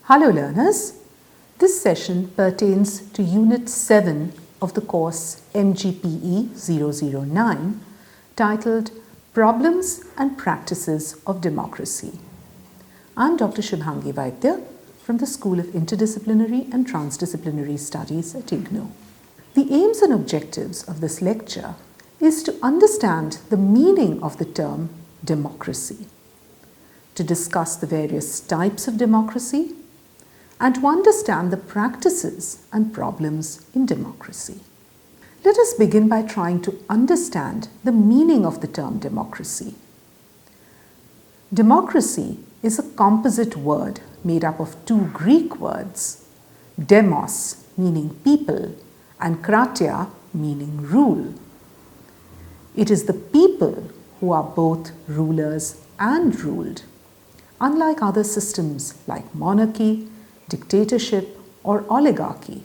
Hello learners, this session pertains to Unit 7 of the course MGPE 009 titled Problems and Practices of Democracy. I'm Dr. Shubhangi Vaidya from the School of Interdisciplinary and Transdisciplinary Studies at IGNOU. The aims and objectives of this lecture is to understand the meaning of the term democracy, to discuss the various types of democracy, and to understand the practices and problems in democracy. Let us begin by trying to understand the meaning of the term democracy. Democracy is a composite word made up of two Greek words, demos meaning people and kratia meaning rule. It is the people who are both rulers and ruled, unlike other systems like monarchy, dictatorship, or oligarchy,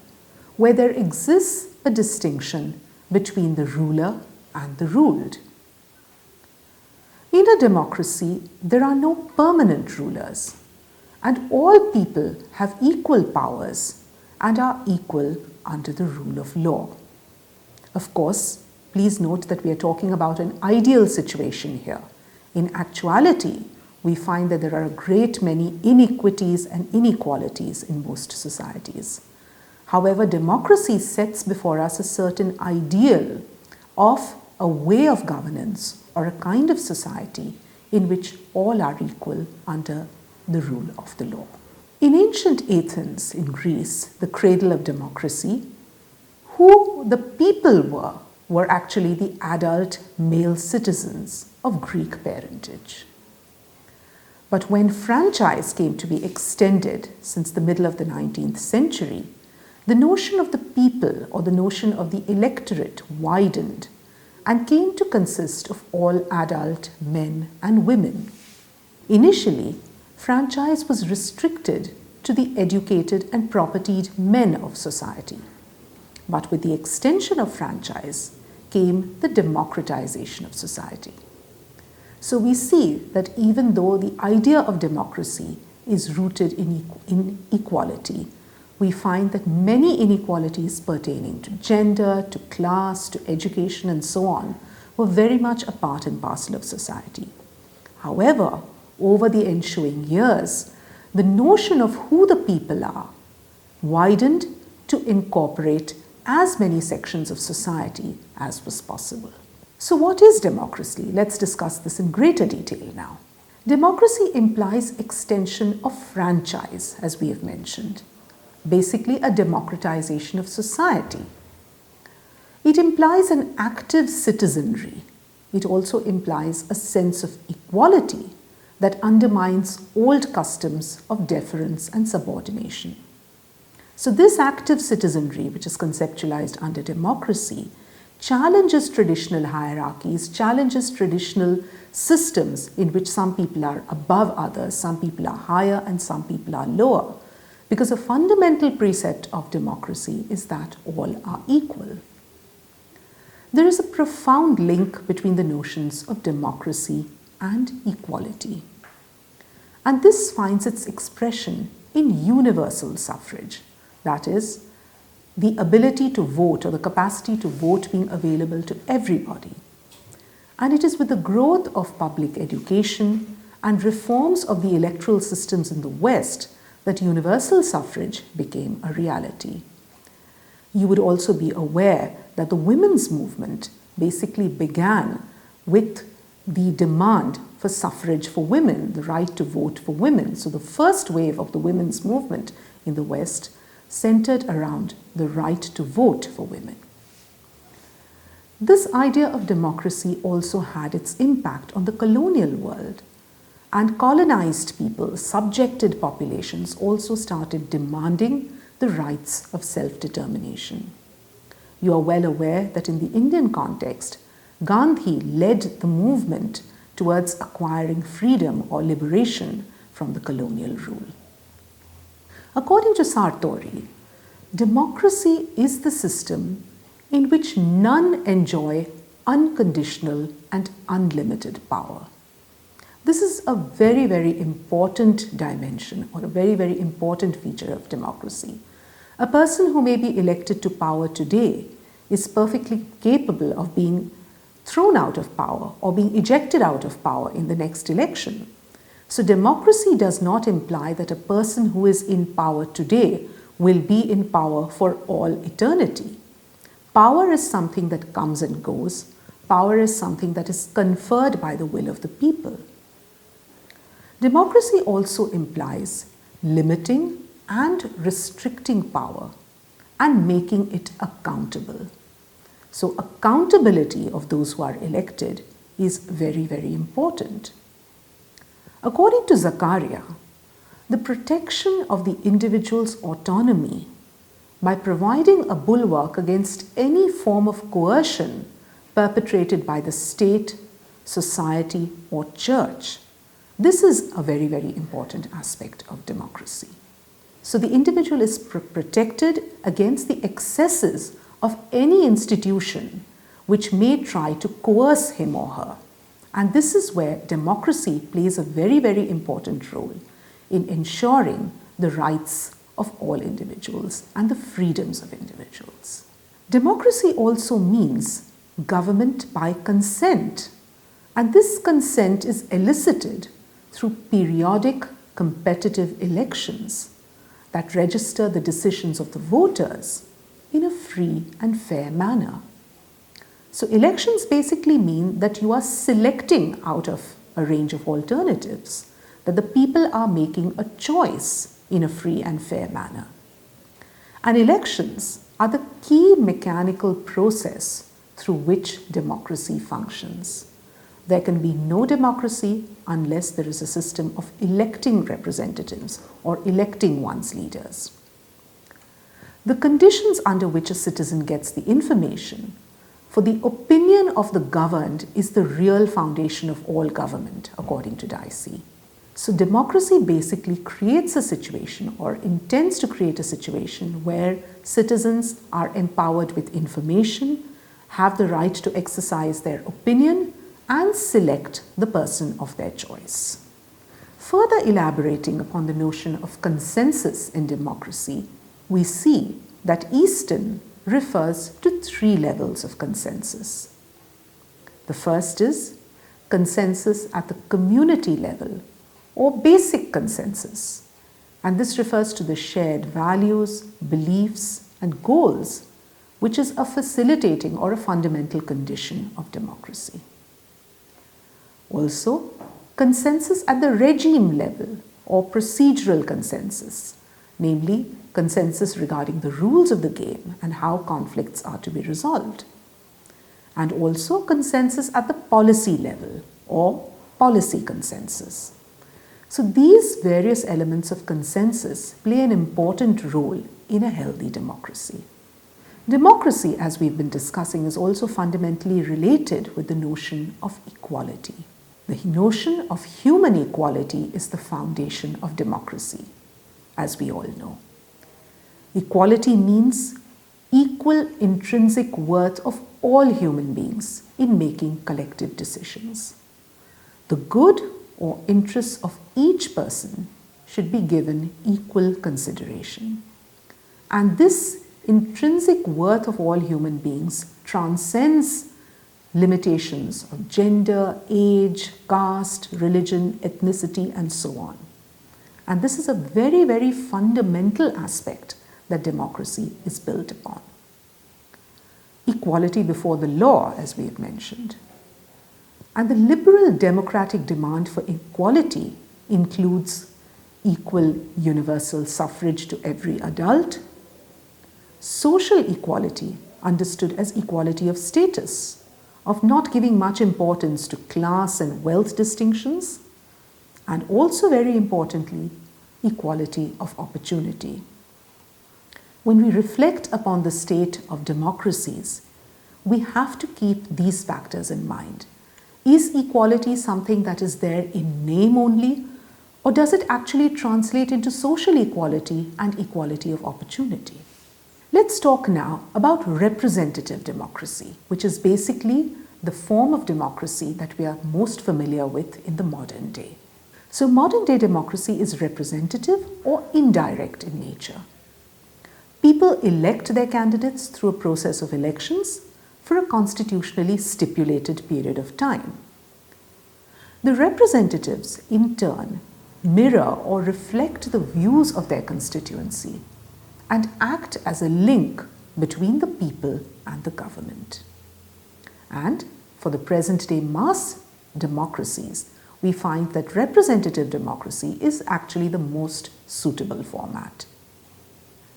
where there exists a distinction between the ruler and the ruled. In a democracy, there are no permanent rulers, and all people have equal powers and are equal under the rule of law. Of course, please note that we are talking about an ideal situation here. In actuality, we find that there are a great many inequities and inequalities in most societies. However, democracy sets before us a certain ideal of a way of governance or a kind of society in which all are equal under the rule of the law. In ancient Athens in Greece, the cradle of democracy, who the people were actually the adult male citizens of Greek parentage. But when franchise came to be extended since the middle of the 19th century, the notion of the people or the notion of the electorate widened and came to consist of all adult men and women. Initially, franchise was restricted to the educated and propertied men of society. But with the extension of franchise came the democratization of society. So we see that even though the idea of democracy is rooted in equality, we find that many inequalities pertaining to gender, to class, to education, and so on were very much a part and parcel of society. However, over the ensuing years, the notion of who the people are widened to incorporate as many sections of society as was possible. So what is democracy? Let's discuss this in greater detail now. Democracy implies extension of franchise, as we have mentioned, basically a democratization of society. It implies an active citizenry. It also implies a sense of equality that undermines old customs of deference and subordination. So this active citizenry, which is conceptualized under democracy, challenges traditional hierarchies, challenges traditional systems in which some people are above others, some people are higher, and some people are lower. Because a fundamental precept of democracy is that all are equal. There is a profound link between the notions of democracy and equality. And this finds its expression in universal suffrage, that is, the ability to vote or the capacity to vote being available to everybody. And it is with the growth of public education and reforms of the electoral systems in the West that universal suffrage became a reality. You would also be aware that the women's movement basically began with the demand for suffrage for women, the right to vote for women. So the first wave of the women's movement in the West centered around the right to vote for women. This idea of democracy also had its impact on the colonial world, and colonized people, subjected populations also started demanding the rights of self-determination. You are well aware that in the Indian context, Gandhi led the movement towards acquiring freedom or liberation from the colonial rule. According to Sartori, democracy is the system in which none enjoy unconditional and unlimited power. This is a very, very important dimension or a very, very important feature of democracy. A person who may be elected to power today is perfectly capable of being thrown out of power or being ejected out of power in the next election. So democracy does not imply that a person who is in power today will be in power for all eternity. Power is something that comes and goes. Power is something that is conferred by the will of the people. Democracy also implies limiting and restricting power and making it accountable. So accountability of those who are elected is very, very important. According to Zakaria, the protection of the individual's autonomy by providing a bulwark against any form of coercion perpetrated by the state, society, or church. This is a very, very important aspect of democracy. So the individual is protected against the excesses of any institution which may try to coerce him or her. And this is where democracy plays a very, very important role in ensuring the rights of all individuals and the freedoms of individuals. Democracy also means government by consent, and this consent is elicited through periodic competitive elections that register the decisions of the voters in a free and fair manner. So elections basically mean that you are selecting out of a range of alternatives, that the people are making a choice in a free and fair manner. And elections are the key mechanical process through which democracy functions. There can be no democracy unless there is a system of electing representatives or electing one's leaders. The conditions under which a citizen gets the information for the opinion of the governed is the real foundation of all government, according to Dicey. So democracy basically creates a situation or intends to create a situation where citizens are empowered with information, have the right to exercise their opinion, and select the person of their choice. Further elaborating upon the notion of consensus in democracy, we see that Easton refers to 3 levels of consensus. The first is consensus at the community level or basic consensus, and this refers to the shared values, beliefs, and goals, which is a facilitating or a fundamental condition of democracy. Also, consensus at the regime level or procedural consensus, namely consensus regarding the rules of the game and how conflicts are to be resolved. And also consensus at the policy level or policy consensus. So these various elements of consensus play an important role in a healthy democracy. Democracy, as we've been discussing, is also fundamentally related with the notion of equality. The notion of human equality is the foundation of democracy, as we all know. Equality means equal intrinsic worth of all human beings in making collective decisions. The good or interests of each person should be given equal consideration. And this intrinsic worth of all human beings transcends limitations of gender, age, caste, religion, ethnicity, and so on. And this is a very, very fundamental aspect that democracy is built upon. Equality before the law, as we have mentioned. And the liberal democratic demand for equality includes equal universal suffrage to every adult, social equality understood as equality of status, of not giving much importance to class and wealth distinctions, and also very importantly, equality of opportunity. When we reflect upon the state of democracies, we have to keep these factors in mind. Is equality something that is there in name only, or does it actually translate into social equality and equality of opportunity? Let's talk now about representative democracy, which is basically the form of democracy that we are most familiar with in the modern day. So modern day democracy is representative or indirect in nature. People elect their candidates through a process of elections for a constitutionally stipulated period of time. The representatives, in turn, mirror or reflect the views of their constituency and act as a link between the people and the government. And for the present-day mass democracies, we find that representative democracy is actually the most suitable format.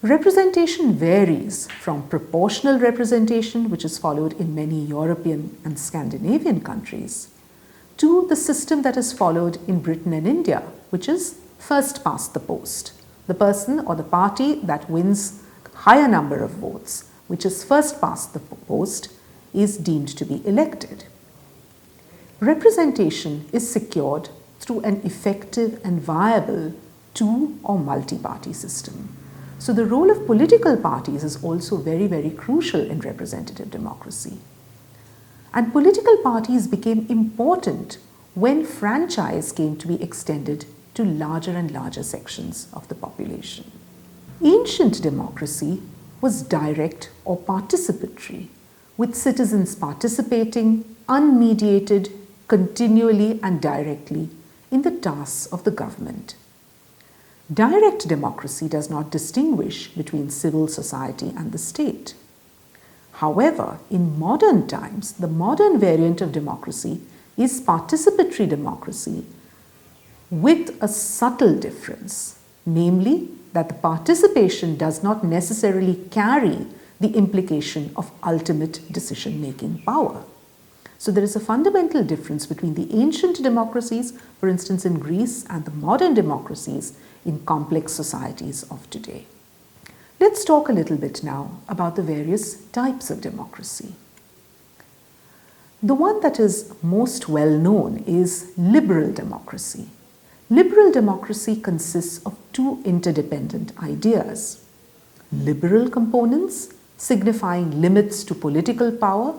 Representation varies from proportional representation, which is followed in many European and Scandinavian countries, to the system that is followed in Britain and India, which is first past the post. The person or the party that wins higher number of votes, which is first past the post, is deemed to be elected. Representation is secured through an effective and viable two- or multi-party system. So the role of political parties is also very, very crucial in representative democracy. And political parties became important when franchise came to be extended to larger and larger sections of the population. Ancient democracy was direct or participatory, with citizens participating unmediated, continually and directly in the tasks of the government. Direct democracy does not distinguish between civil society and the state. However, in modern times, the modern variant of democracy is participatory democracy with a subtle difference, namely that the participation does not necessarily carry the implication of ultimate decision-making power. So there is a fundamental difference between the ancient democracies, for instance in Greece, and the modern democracies in complex societies of today. Let's talk a little bit now about the various types of democracy. The one that is most well known is liberal democracy. Liberal democracy consists of two interdependent ideas: liberal components, signifying limits to political power,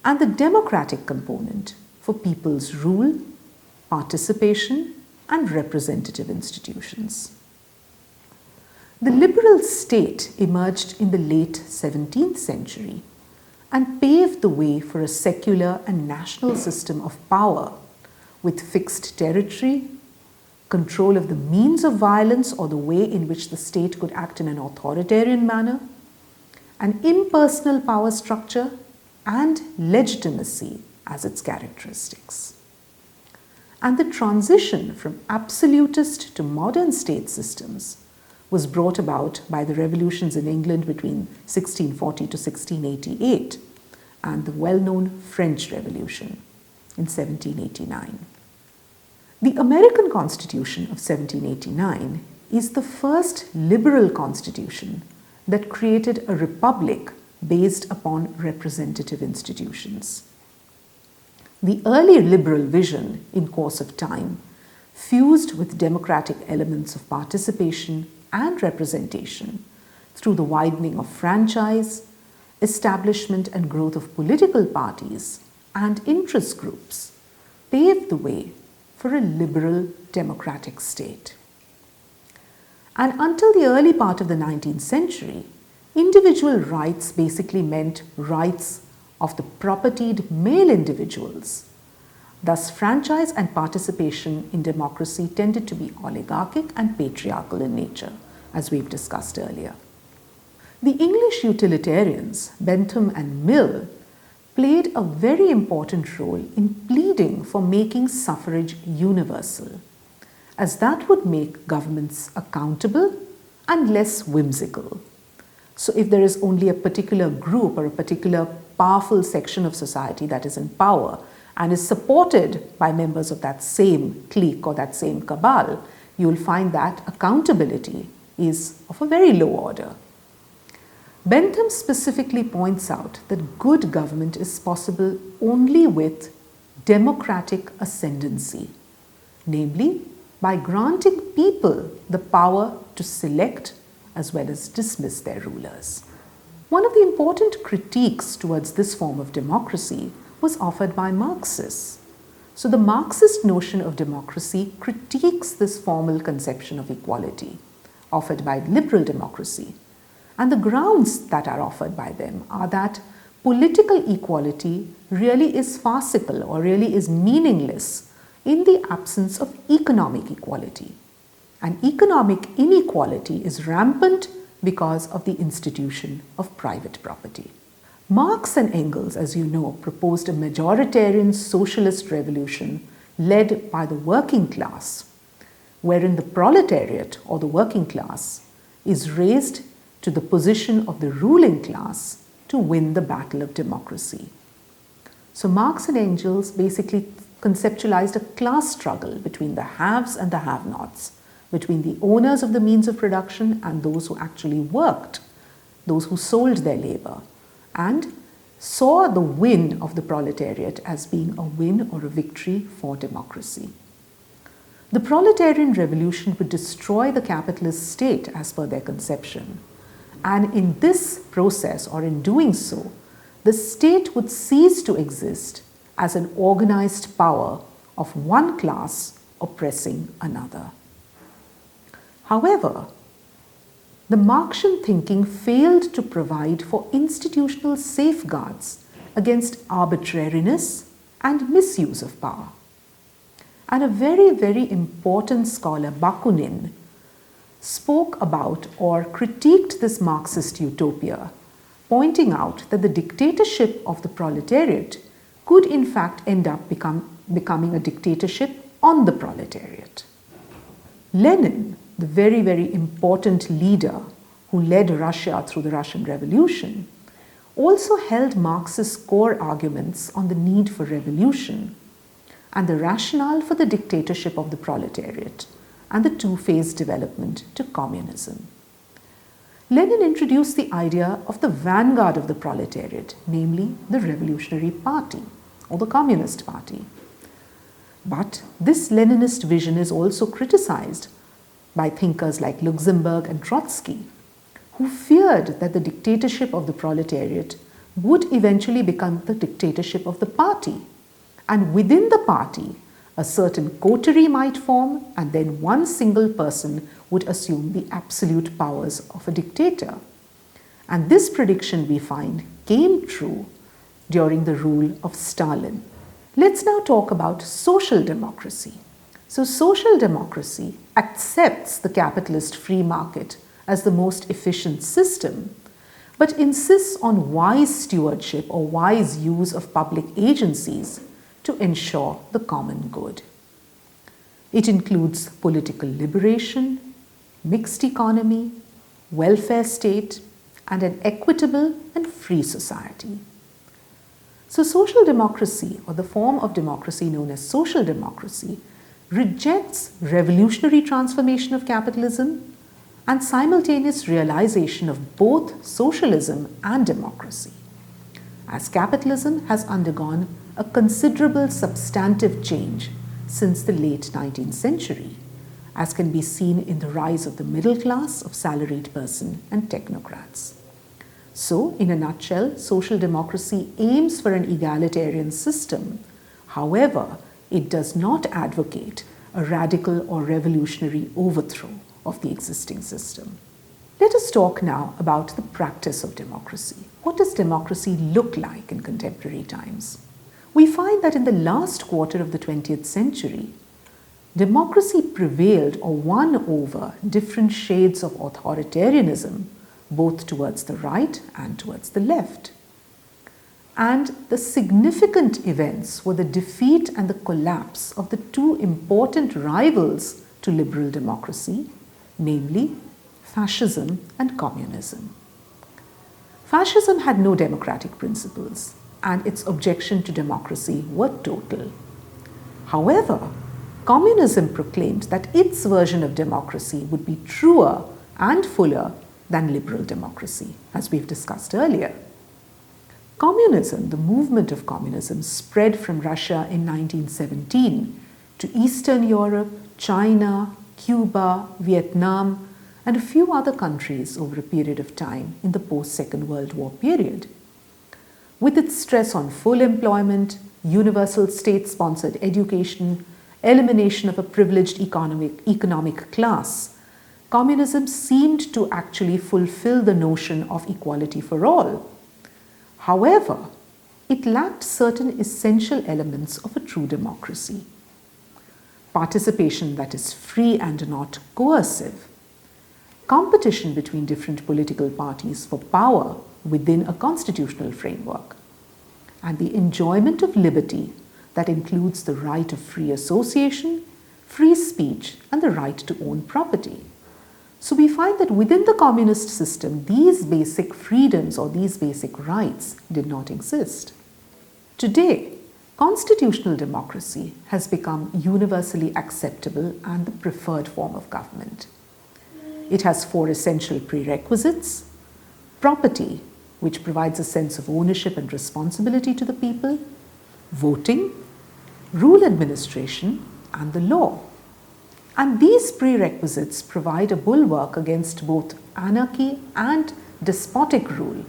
and the democratic component for people's rule, participation, and representative institutions. The liberal state emerged in the late 17th century and paved the way for a secular and national system of power with fixed territory, control of the means of violence or the way in which the state could act in an authoritarian manner, an impersonal power structure, and legitimacy as its characteristics. And the transition from absolutist to modern state systems was brought about by the revolutions in England between 1640 to 1688 and the well-known French Revolution in 1789. The American Constitution of 1789 is the first liberal constitution that created a republic based upon representative institutions. The early liberal vision, in course of time, fused with democratic elements of participation and representation through the widening of franchise, establishment and growth of political parties and interest groups, paved the way for a liberal democratic state. And until the early part of the 19th century, individual rights basically meant rights of the propertied male individuals. Thus, franchise and participation in democracy tended to be oligarchic and patriarchal in nature, as we've discussed earlier. The English utilitarians, Bentham and Mill, played a very important role in pleading for making suffrage universal, as that would make governments accountable and less whimsical. So if there is only a particular group or a particular powerful section of society that is in power and is supported by members of that same clique or that same cabal, you will find that accountability is of a very low order. Bentham specifically points out that good government is possible only with democratic ascendancy, namely by granting people the power to select as well as dismiss their rulers. One of the important critiques towards this form of democracy was offered by Marxists. So the Marxist notion of democracy critiques this formal conception of equality offered by liberal democracy. And the grounds that are offered by them are that political equality really is farcical or really is meaningless in the absence of economic equality. And economic inequality is rampant because of the institution of private property. Marx and Engels, as you know, proposed a majoritarian socialist revolution led by the working class, wherein the proletariat or the working class is raised to the position of the ruling class to win the battle of democracy. So Marx and Engels basically conceptualized a class struggle between the haves and the have-nots, between the owners of the means of production and those who actually worked, those who sold their labor, and saw the win of the proletariat as being a win or a victory for democracy. The proletarian revolution would destroy the capitalist state as per their conception. And in this process, or in doing so, the state would cease to exist as an organized power of one class oppressing another. However, the Marxian thinking failed to provide for institutional safeguards against arbitrariness and misuse of power. And a very, very important scholar, Bakunin, spoke about or critiqued this Marxist utopia, pointing out that the dictatorship of the proletariat could in fact end up becoming a dictatorship on the proletariat. Lenin, the very, very important leader who led Russia through the Russian Revolution, also held Marxist core arguments on the need for revolution and the rationale for the dictatorship of the proletariat and the two-phase development to communism. Lenin introduced the idea of the vanguard of the proletariat, namely the Revolutionary Party or the Communist Party. But this Leninist vision is also criticized by thinkers like Luxemburg and Trotsky, who feared that the dictatorship of the proletariat would eventually become the dictatorship of the party. And within the party, a certain coterie might form, and then one single person would assume the absolute powers of a dictator. And this prediction, we find, came true during the rule of Stalin. Let's now talk about social democracy. So social democracy accepts the capitalist free market as the most efficient system, but insists on wise stewardship or wise use of public agencies to ensure the common good. It includes political liberation, mixed economy, welfare state, and an equitable and free society. So social democracy, or the form of democracy known as social democracy, rejects revolutionary transformation of capitalism and simultaneous realization of both socialism and democracy, as capitalism has undergone a considerable substantive change since the late 19th century, as can be seen in the rise of the middle class of salaried person and technocrats. So, in a nutshell, social democracy aims for an egalitarian system. However, it does not advocate a radical or revolutionary overthrow of the existing system. Let us talk now about the practice of democracy. What does democracy look like in contemporary times? We find that in the last quarter of the 20th century, democracy prevailed or won over different shades of authoritarianism, both towards the right and towards the left. And the significant events were the defeat and the collapse of the two important rivals to liberal democracy, namely fascism and communism. Fascism had no democratic principles, and its objection to democracy were total. However, communism proclaimed that its version of democracy would be truer and fuller than liberal democracy, as we've discussed earlier. Communism, the movement of communism, spread from Russia in 1917 to Eastern Europe, China, Cuba, Vietnam, and a few other countries over a period of time in the post-Second World War period. with its stress on full employment, universal state-sponsored education, elimination of a privileged economic class, communism seemed to actually fulfill the notion of equality for all. However, it lacked certain essential elements of a true democracy. Participation that is free and not coercive, competition between different political parties for power within a constitutional framework, and the enjoyment of liberty that includes the right of free association, free speech, and the right to own property. So we find that within the communist system, these basic freedoms or these basic rights did not exist. Today, constitutional democracy has become universally acceptable and the preferred form of government. It has 4 essential prerequisites: property, which provides a sense of ownership and responsibility to the people; voting; rule administration; and the law. And these prerequisites provide a bulwark against both anarchy and despotic rule.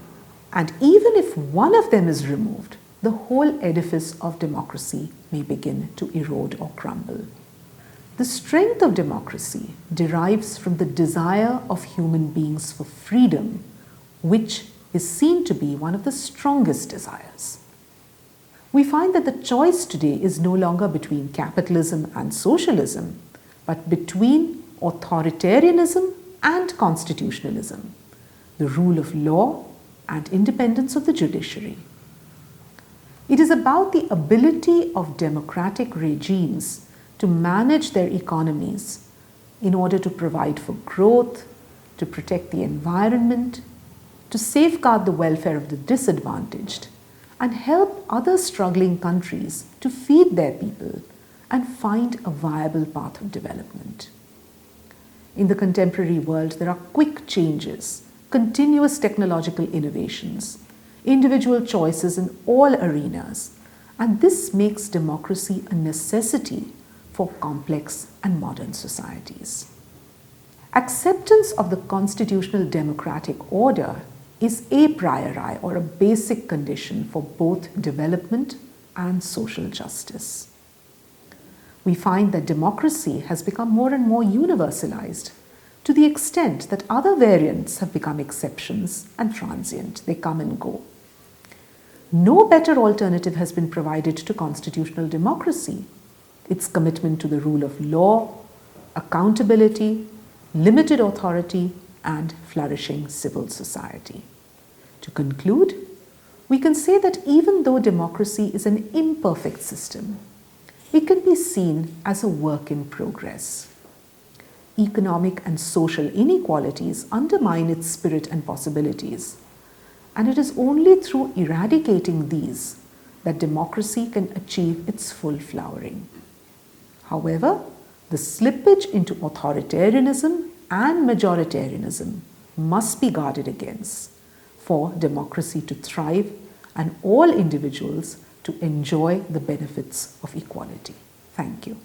And even if one of them is removed, the whole edifice of democracy may begin to erode or crumble. The strength of democracy derives from the desire of human beings for freedom, which is seen to be one of the strongest desires. We find that the choice today is no longer between capitalism and socialism, but between authoritarianism and constitutionalism, the rule of law and independence of the judiciary. It is about the ability of democratic regimes to manage their economies in order to provide for growth, to protect the environment, to safeguard the welfare of the disadvantaged, and help other struggling countries to feed their people and find a viable path of development. In the contemporary world, there are quick changes, continuous technological innovations, individual choices in all arenas, and this makes democracy a necessity for complex and modern societies. Acceptance of the constitutional democratic order is a priori, or a basic condition for both development and social justice. We find that democracy has become more and more universalized to the extent that other variants have become exceptions and transient. They come and go. No better alternative has been provided to constitutional democracy. Its commitment to the rule of law, accountability, limited authority, and flourishing civil society. To conclude, we can say that even though democracy is an imperfect system, it can be seen as a work in progress. Economic and social inequalities undermine its spirit and possibilities, and it is only through eradicating these that democracy can achieve its full flowering. However, the slippage into authoritarianism and majoritarianism must be guarded against for democracy to thrive and all individuals to enjoy the benefits of equality. Thank you.